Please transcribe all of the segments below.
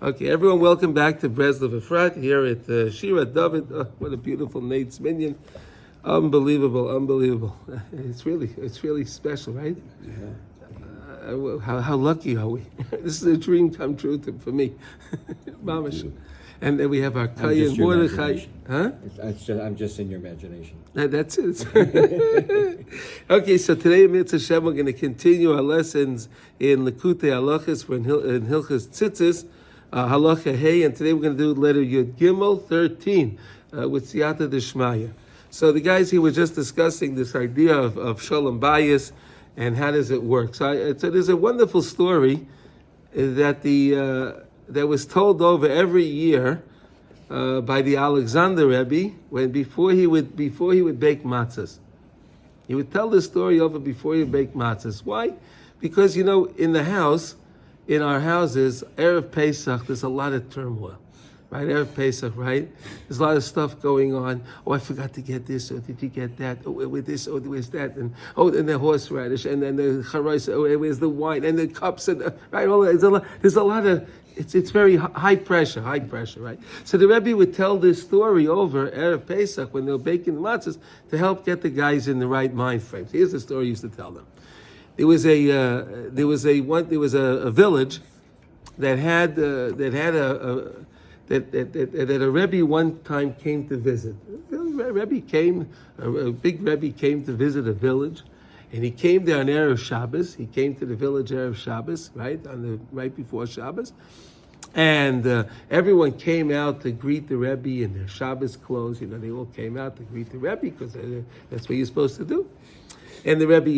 Okay, everyone, welcome back to Breslov Efrat here at Shira David. Oh, what a beautiful Nate's minion! Unbelievable. It's really special, right? Yeah. How lucky are we? This is a dream come true for me, Mamash. And then we have our Kayan Mordechai. Huh? I'm just in your imagination. That's it. Okay, so today, Mitzvah Hashem, we're going to continue our lessons in Likutey Halachos. We're in Hilchos Tzitzis, Halacha Hey, and today we're going to do letter Yud Gimel 13 with Siyata Deshmaya. So the guys here were just discussing this idea of Shalom Ba'is and how does it work. So there's a wonderful story that was told over every year by the Alexander Rebbe before he would bake matzahs. He would tell this story over before he would bake matzahs. Why? Because in our houses, Erev Pesach, there's a lot of turmoil. Right, Erev Pesach, right? There's a lot of stuff going on. Oh, I forgot to get this, or did you get that? Oh, with this, or where's that? And the horseradish, and then the charais, where's the wine, and the cups, and right? There's a lot of. It's very high pressure, right? So the Rebbe would tell this story over Erev Pesach when they were baking the matzahs to help get the guys in the right mind frame. So here's the story he used to tell them. There was a village that had a Rebbe one time came to visit. A big Rebbe came to visit a village, and he came there on Erev Shabbos. He came to the village Erev Shabbos, right before Shabbos, and everyone came out to greet the Rebbe in their Shabbos clothes. They all came out to greet the Rebbe because that's what you're supposed to do. And the Rebbe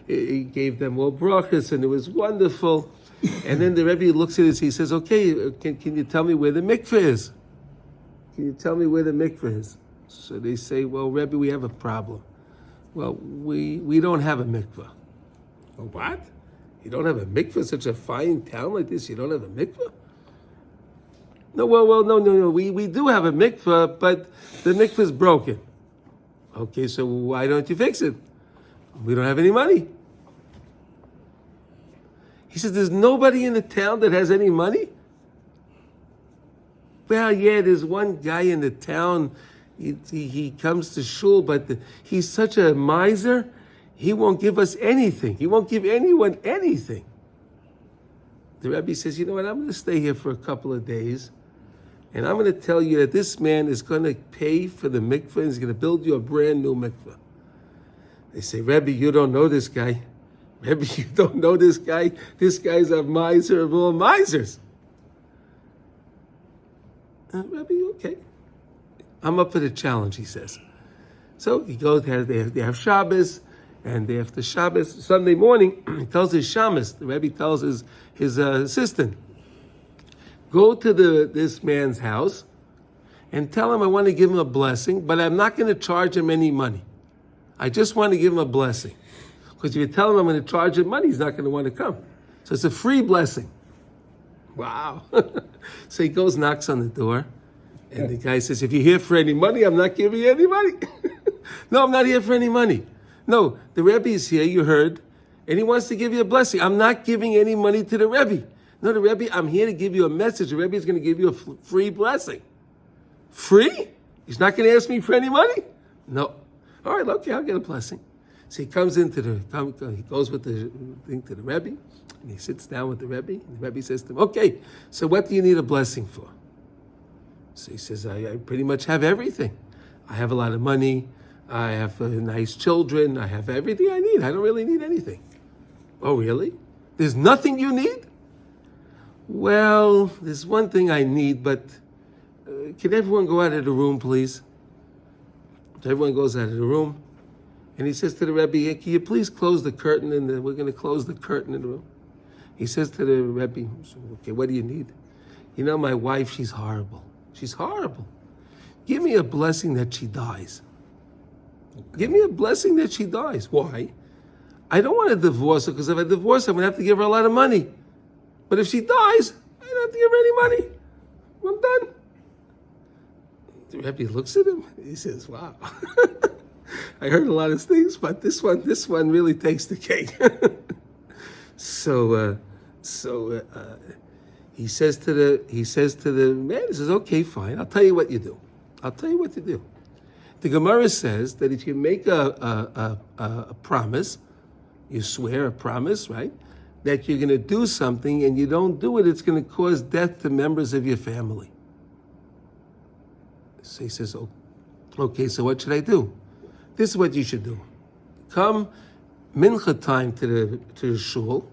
he gave them all brachas, and it was wonderful. And then the Rebbe looks at us, he says, okay, can you tell me where the mikveh is? Can you tell me where the mikveh is? So they say, well, Rebbe, we have a problem. Well, we don't have a mikveh. Oh, what? You don't have a mikveh? Such a fine town like this, you don't have a mikveh? No, no. We do have a mikveh, but the mikveh is broken. Okay, so why don't you fix it? We don't have any money. He says, there's nobody in the town that has any money? Well, yeah, there's one guy in the town. He comes to shul, but he's such a miser, he won't give us anything. He won't give anyone anything. The Rebbe says, you know what, I'm going to stay here for a couple of days, and I'm going to tell you that this man is going to pay for the mikveh, and he's going to build you a brand new mikveh. They say, Rebbe, you don't know this guy. Rebbe, you don't know this guy. This guy's a miser of all misers. Rebbe, okay. I'm up for the challenge, he says. So he goes, they have Shabbos, and after Shabbos, Sunday morning, he tells his shamus, the Rebbe tells his assistant, go to this man's house and tell him I want to give him a blessing, but I'm not going to charge him any money. I just want to give him a blessing. Because if you tell him I'm going to charge him money, he's not going to want to come. So it's a free blessing. Wow. So he goes, knocks on the door, and the guy says, if you're here for any money, I'm not giving you any money. No, I'm not here for any money. No, the Rebbe is here, you heard, and he wants to give you a blessing. I'm not giving any money to the Rebbe. No, the Rebbe, I'm here to give you a message. The Rebbe is going to give you a free blessing. Free? He's not going to ask me for any money? No. All right, okay, I'll get a blessing. So he comes he goes with the thing to the Rebbe, and he sits down with the Rebbe, and the Rebbe says to him, okay, so what do you need a blessing for? So he says, I pretty much have everything. I have a lot of money, I have nice children, I have everything I need. I don't really need anything. Oh, really? There's nothing you need? Well, there's one thing I need, but can everyone go out of the room, please? So everyone goes out of the room. And he says to the Rebbe, hey, can you please close the curtain? We're going to close the curtain in the room. He says to the Rebbe, okay, what do you need? My wife, she's horrible. She's horrible. Give me a blessing that she dies. Okay. Give me a blessing that she dies. Why? I don't want to divorce her, because if I divorce her, I'm going to have to give her a lot of money. But if she dies, I don't have to give her any money. I'm done. The Rebbe looks at him. He says, wow. I heard a lot of things, but this one really takes the cake. So he says to the man, he says, okay, fine, I'll tell you what you do. I'll tell you what to do. The Gemara says that if you make a promise, you swear a promise, right? That you're going to do something and you don't do it, it's going to cause death to members of your family. So he says, oh, okay, so what should I do? This is what you should do. Come mincha time to the shul.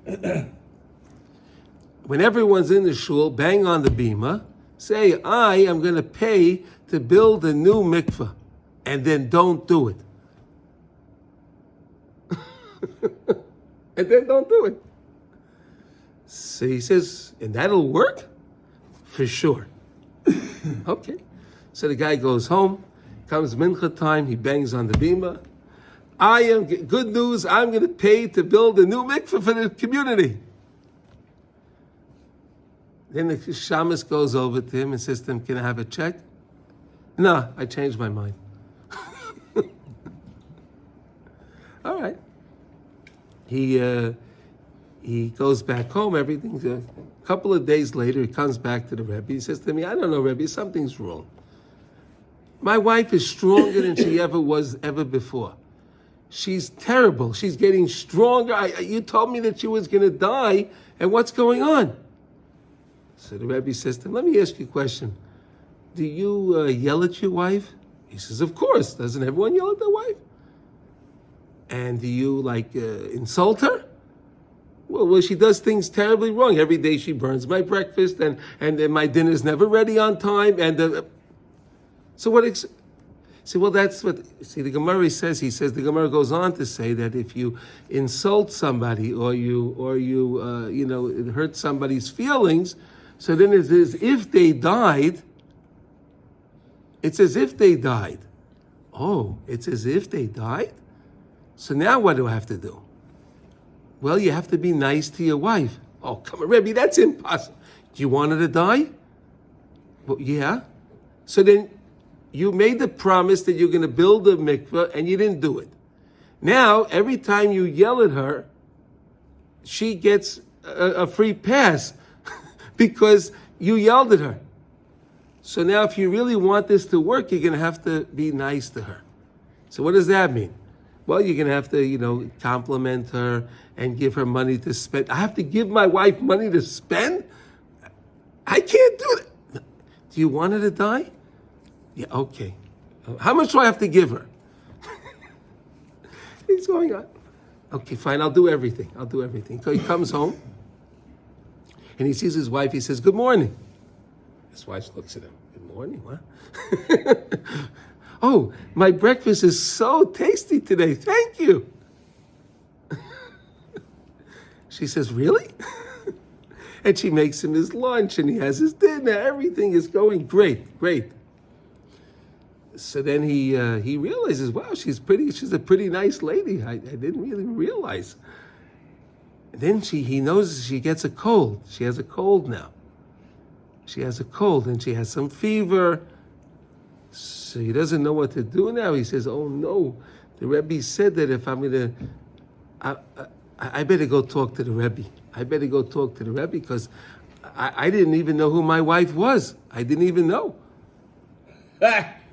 When everyone's in the shul, bang on the bima, say, I am going to pay to build a new mikveh, and then don't do it. And then don't do it. So he says, and that'll work? For sure. Okay. So the guy goes home, comes mincha time, he bangs on the bima. Good news, I'm going to pay to build a new mikveh for the community. Then the shamus goes over to him and says to him, can I have a check? No, I changed my mind. All right. He goes back home, everything's a couple of days later, he comes back to the Rebbe. He says to me, I don't know, Rebbe, something's wrong. My wife is stronger than she ever was before. She's terrible. She's getting stronger. You told me that she was going to die, and what's going on? So the Rebbe says to him, let me ask you a question. Do you yell at your wife? He says, of course. Doesn't everyone yell at their wife? And do you, insult her? Well, she does things terribly wrong. Every day she burns my breakfast, and my dinner's never ready on time. That's what. See, the Gemara says. He says the Gemara goes on to say that if you insult somebody or you it hurts somebody's feelings, so then it's as if they died. It's as if they died. Oh, it's as if they died? So now what do I have to do? Well, you have to be nice to your wife. Oh, come on, Rebbe, that's impossible. Do you want her to die? Well, yeah. So then you made the promise that you're going to build a mikveh and you didn't do it. Now, every time you yell at her, she gets a free pass because you yelled at her. So now if you really want this to work, you're going to have to be nice to her. So what does that mean? Well, you're going to have to, compliment her and give her money to spend. I have to give my wife money to spend? I can't do that. Do you want her to die? Yeah, okay. How much do I have to give her? He's going on. Okay, fine, I'll do everything. So he comes home and he sees his wife. He says, good morning. His wife looks at him. Good morning, what? Oh, my breakfast is so tasty today. Thank you. She says, really? And she makes him his lunch and he has his dinner. Everything is going great. So then he realizes, wow, she's a pretty nice lady. I didn't really realize. And then he knows she gets a cold. She has a cold now. She has a cold and she has some fever. So he doesn't know what to do now. He says, oh no, the Rebbe said that if I'm going to, I better go talk to the Rebbe. Because I didn't even know who my wife was. I didn't even know.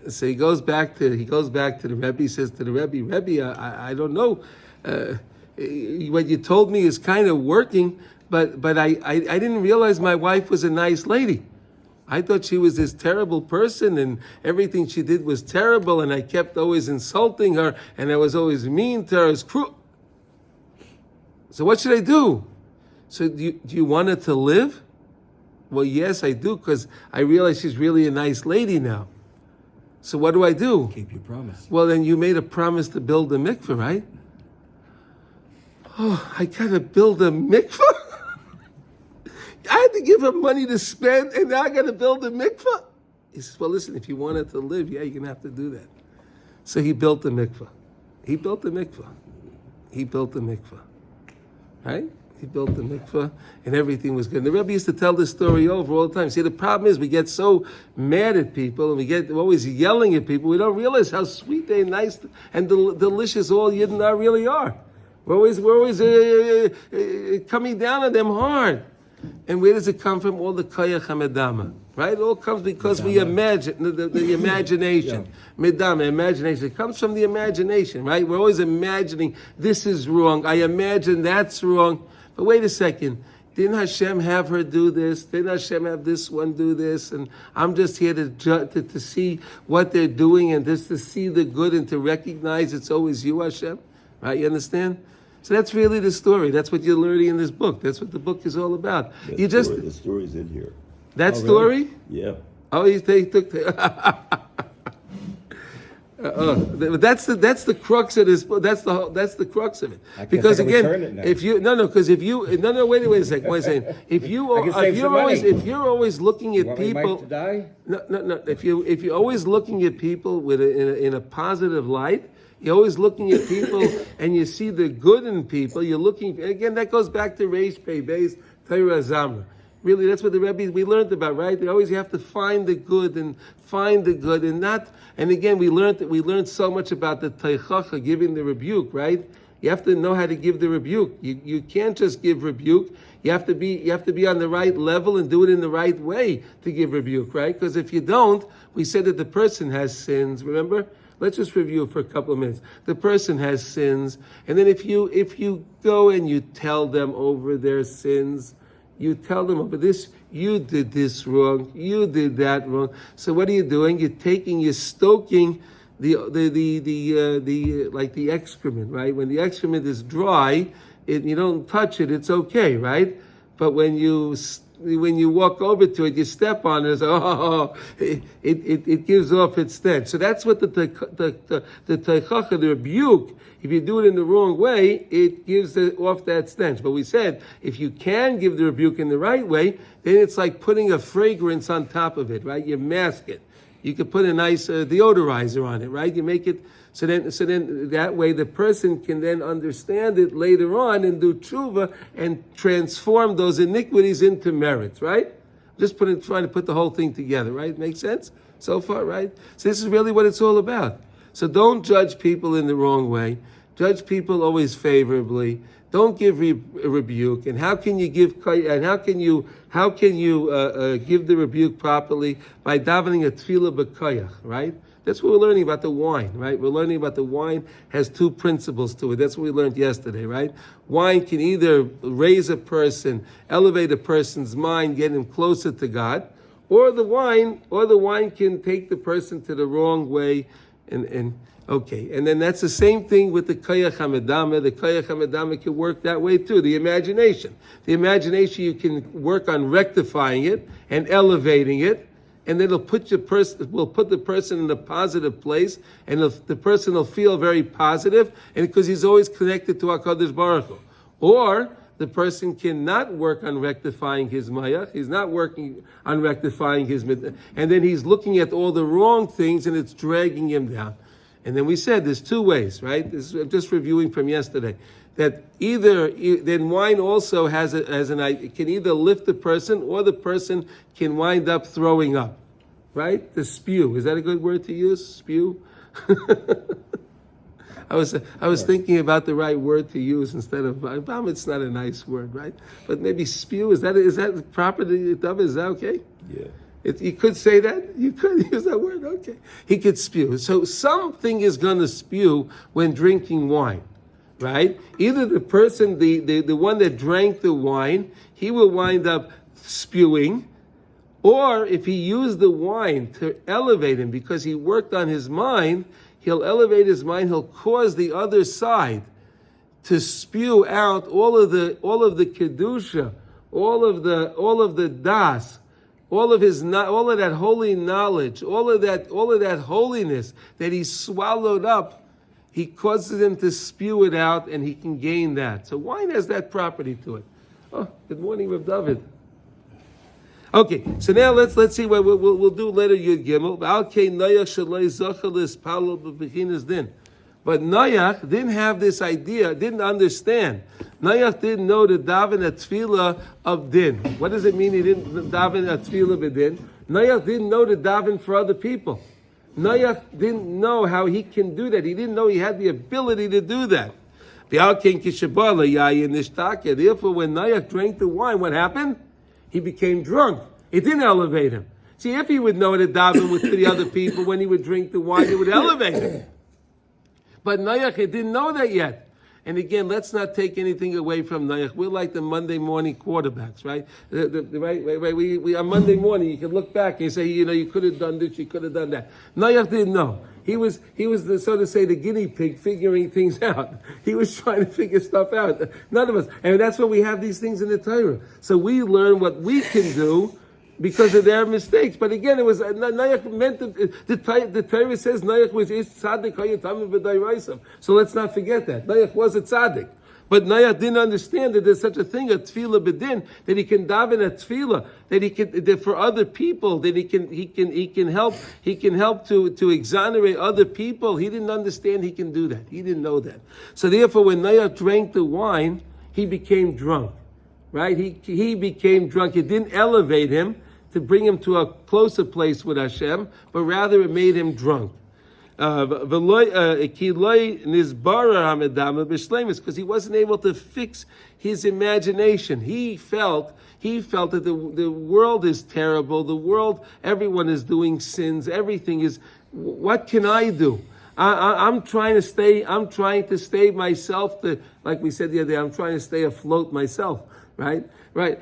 So he goes back to the Rebbe. He says to the Rebbe, I don't know. What you told me is kind of working, but I didn't realize my wife was a nice lady. I thought she was this terrible person and everything she did was terrible and I kept always insulting her and I was always mean to her. I was cruel. So what should I do? So do you want her to live? Well, yes, I do, because I realize she's really a nice lady now. So what do I do? Keep your promise. Well, then you made a promise to build a mikveh, right? Oh, I gotta build a mikveh? I had to give her money to spend, and now I got to build a mikveh? He says, well, listen, if you want it to live, yeah, you're going to have to do that. So he built the mikveh. Right? He built the mikveh, and everything was good. And the Rebbe used to tell this story over all the time. See, the problem is we get so mad at people, and we're always yelling at people, we don't realize how sweet and nice and delicious all Yidden really are. We're always coming down on them hard. And where does it come from? All the koyach hamedama, right? It all comes because we imagine, the imagination. Medama, imagination. It comes from the imagination, right? We're always imagining this is wrong. I imagine that's wrong. But wait a second. Didn't Hashem have her do this? Didn't Hashem have this one do this? And I'm just here to see what they're doing and just to see the good and to recognize it's always you, Hashem. Right? You understand? So that's really the story. That's what you're learning in this book. That's what the book is all about. The story's in here. That story? Yeah. Oh, they took the... that's the crux of this. That's the crux of it. Because again, if you wait a second. If you're always looking at people, no. If you're always looking at people with in a positive light, you're always looking at people and you see the good in people. You're looking again. That goes back to Reish Pei Beis Torah Zamra. Really, that's what the Rebbe we learned about, right? You have to find the good and not. And again, we learned so much about the teichacha, giving the rebuke, right? You have to know how to give the rebuke. You can't just give rebuke. You have to be on the right level and do it in the right way to give rebuke, right? Because if you don't, we said that the person has sins. Remember? Let's just review for a couple of minutes. The person has sins, and then if you go and you tell them over their sins. You tell them over this, you did this wrong, you did that wrong. So what are you doing? You're stoking the excrement, right? When the excrement is dry, you don't touch it, it's okay, right? But when you walk over to it, you step on it, it gives off its stench. So that's what the teichacha, the rebuke. If you do it in the wrong way, it gives off that stench. But we said, if you can give the rebuke in the right way, then it's like putting a fragrance on top of it, right? You mask it. You could put a nice deodorizer on it, right? You make it so then that way the person can then understand it later on and do tshuva and transform those iniquities into merits, right? Trying to put the whole thing together, right? Makes sense so far, right? So this is really what it's all about. So don't judge people in the wrong way. Judge people always favorably. Don't give rebuke. And how can you give give the rebuke properly? By davening a tefillah b'koyach, right? That's what we're learning about the wine, right? We're learning about the wine has two principles to it. That's what we learned yesterday, right? Wine can either raise a person, elevate a person's mind, get him closer to God, or the wine can take the person to the wrong way. And then that's the same thing with the koyach hamedama. The koyach hamedama can work that way too. The imagination, you can work on rectifying it and elevating it, and then will put the person in a positive place, and the person will feel very positive, and because he's always connected to HaKadosh Baruch Hu. Or the person cannot work on rectifying his mayach. He's not working on rectifying his and then he's looking at all the wrong things and it's dragging him down. And then we said there's two ways, right? I'm just reviewing from yesterday. That then wine also it can either lift the person or the person can wind up throwing up, right? The spew. Is that a good word to use? Spew? I was thinking about the right word to use instead of it's not a nice word, right? But maybe spew, is that proper? Is that okay? Yeah. You could say that? You could use that word? Okay. He could spew. So something is going to spew when drinking wine, right? Either the person, the one that drank the wine, he will wind up spewing, or if he used the wine to elevate him because he worked on his mind, he'll elevate his mind, he'll cause the other side to spew out all of the kedusha, all of the das, all of that holy knowledge, all of that holiness that he swallowed up. He causes him to spew it out, and he can gain that. So wine has that property to it. Oh, good morning, Reb David. Okay, so now let's see what we'll do later. Yud Gimel. But Noach didn't have this idea, didn't understand. Noach didn't know the daven a tefillah of din. What does it mean he didn't daven a tefillah b'din? Noach didn't know the daven for other people. Noach didn't know how he can do that. He didn't know he had the ability to do that. Therefore, when Noach drank the wine, what happened? He became drunk. It didn't elevate him. See, if he would know to daven with the other people when he would drink the wine, it would elevate him. But Noach didn't know that yet. And again, let's not take anything away from Noach. We're like the Monday morning quarterbacks, right? We on Monday morning, you can look back and you say, you could have done this, you could have done that. Noach didn't know. He was the, so to say, the guinea pig figuring things out. He was trying to figure stuff out. None of us. And that's why we have these things in the Torah. So we learn what we can do because of their mistakes. But again, it was Noach meant the Torah says Noach was ish tzaddik hayatamim b'dayraisa. So let's not forget that Noach was a tzaddik. But Noach didn't understand that there's such a thing, a tefillah bedin, that he can daven a tefillah, that for other people, that he can help to exonerate other people. He didn't understand he can do that. He didn't know that. So therefore, when Noach drank the wine, he became drunk. Right? He became drunk. It didn't elevate him to bring him to a closer place with Hashem, but rather it made him drunk. Because he wasn't able to fix his imagination. He felt that the world is terrible. The world, everyone is doing sins. Everything is. What can I do? I'm trying to stay myself. Like we said the other day, I'm trying to stay afloat myself. Right.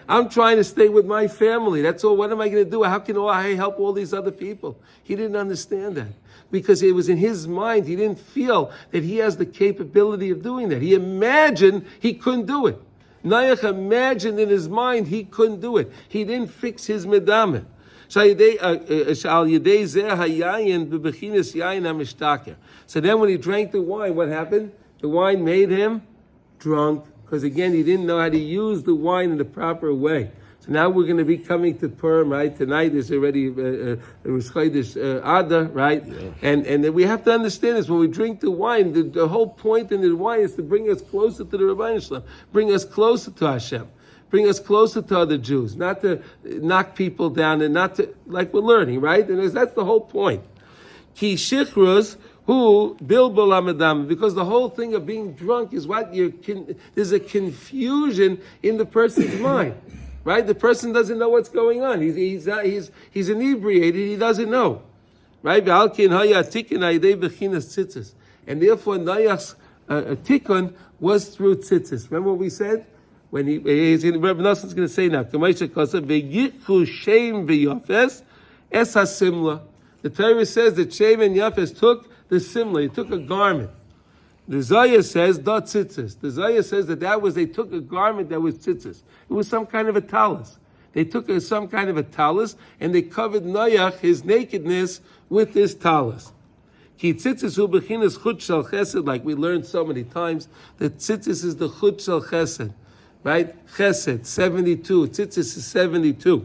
I'm trying to stay with my family. That's all. What am I going to do? How can I help all these other people? He didn't understand that because it was in his mind. He didn't feel that he has the capability of doing that. He imagined he couldn't do it. Noach imagined in his mind he couldn't do it. He didn't fix his medamah. So then when he drank the wine, what happened? The wine made him drunk. Because again, he didn't know how to use the wine in the proper way. So now we're going to be coming to Purim, right? Tonight is already Rosh Chodesh Adar, right? Yeah. And we have to understand this. When we drink the wine, the whole point in the wine is to bring us closer to the Rebbe Shalom, bring us closer to Hashem, bring us closer to other Jews, not to knock people down and not to, like we're learning, right? And that's the whole point. Ki shichrus who bilbul amadam, because the whole thing of being drunk is there's a confusion in the person's mind, right? The person doesn't know what's going on. He's inebriated. He doesn't know, right? And therefore, Noach's tikkun was through tzitzis. Remember what we said when Rebbe Noson's going to say now. The Torah says that Shem and Yafes took the simla, he took a garment. The Zayah says, da tzitzis. The Zayah says they took a garment that was tzitzis. It was some kind of a talus. They took some kind of a talus, and they covered Noach, his nakedness, with this talus. Ki tzitzis hu bechinas chut shel chesed, like we learned so many times, that tzitzis is the chut shel chesed. Right? Chesed, 72. Tzitzis is 72.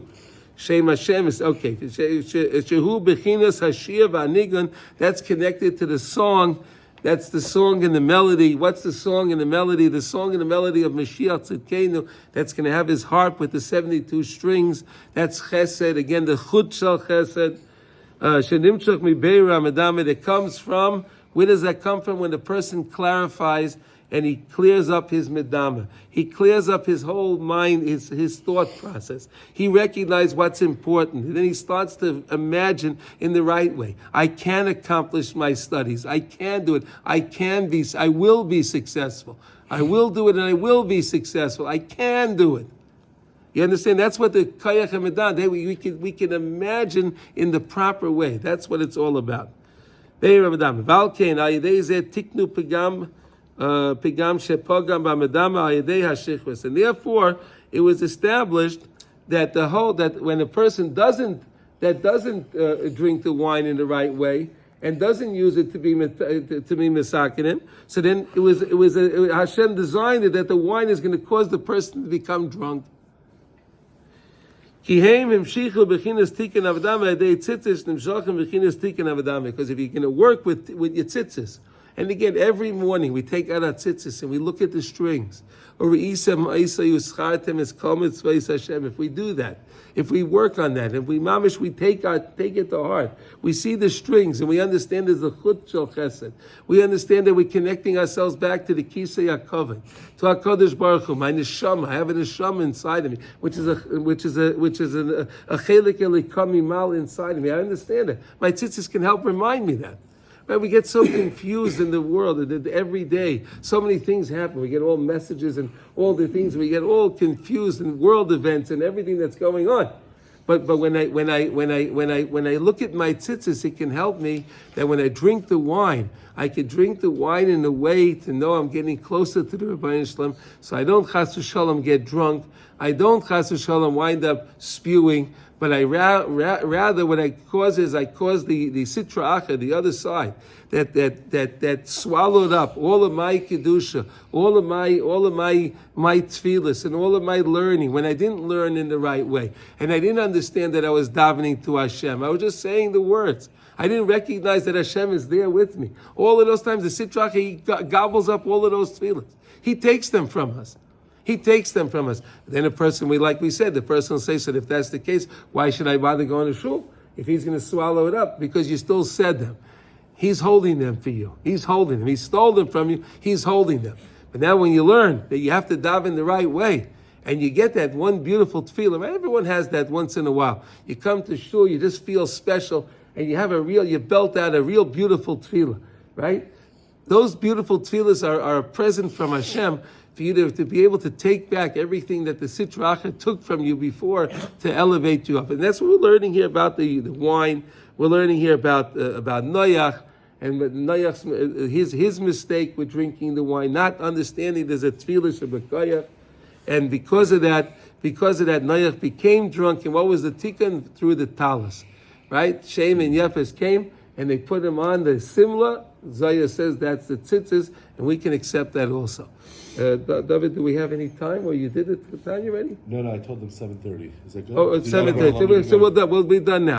Shem Hashem is okay. Shehu bechinas hashir v'anigan. That's connected to the song. That's the song and the melody. What's the song and the melody? The song and the melody of Mashiach Tzidkenu. That's going to have his harp with the 72 strings. That's Chesed. Again, the Chut Shel Chesed. Shenimtzach mibeira medame. That comes from. Where does that come from? When the person clarifies and he clears up his medama. He clears up his whole mind, his thought process. He recognizes what's important. And then he starts to imagine in the right way. I can accomplish my studies. I can do it. I will be successful. I will do it and I will be successful. I can do it. You understand? That's what the Kayach HaMedan, we can imagine in the proper way. That's what it's all about. And therefore, it was established that when a person doesn't drink the wine in the right way and doesn't use it to be misakinim, so then Hashem designed it that the wine is going to cause the person to become drunk. Because if you're going to work with your tzitzis And again, every morning we take out our tzitzis and we look at the strings. If we do that, if we work on that, if we mamish, we take it to heart. We see the strings and we understand there's a chut shel chesed. We understand that we're connecting ourselves back to the kisei hakavod, to HaKadosh Baruch Hu. My neshama, I have a neshama inside of me, which is a chelik elikami mal inside of me. I understand it. My tzitzis can help remind me that. Right? We get so confused in the world that every day so many things happen. We get all messages and all the things. We get all confused in world events and everything that's going on. But when I look at my tzitzis, it can help me that when I drink the wine, I can drink the wine in a way to know I'm getting closer to the Rebbe Shalom, so I don't chas v'shalom get drunk. I don't chas v'shalom wind up spewing. But I rather what I cause is I cause the sitra acha, the other side, that swallowed up all of my kedusha, all of my tefillas, and all of my learning when I didn't learn in the right way, and I didn't understand that I was davening to Hashem. I was just saying the words. I didn't recognize that Hashem is there with me. All of those times, the sitra acha, he gobbles up all of those tefillas. He takes them from us. He takes them from us. Then a person, like we said, the person will say, so if that's the case, why should I bother going to shul? If he's going to swallow it up, because you still said them. He's holding them for you. He's holding them. He stole them from you. He's holding them. But now when you learn that you have to daven the right way, and you get that one beautiful tefillah, right? Everyone has that once in a while. You come to shul, you just feel special, and you belt out a real beautiful tefillah, right? Those beautiful tefillahs are a present from Hashem, for you to be able to take back everything that the sitra acha took from you before to elevate you up. And that's what we're learning here about the wine. We're learning here about Noach and Noach's his mistake with drinking the wine, not understanding there's a tefillah shebekayach. And because of that, Noach became drunk. And what was the tikkun? Through the talis, right? Shem and Yefes came and they put him on the simla. Zaya says that's the tzitzis, and we can accept that also. David, do we have any time? Or you did it the time already? No, I told them 7:30. Is that good? Oh, it's 7:30. So we'll be done now.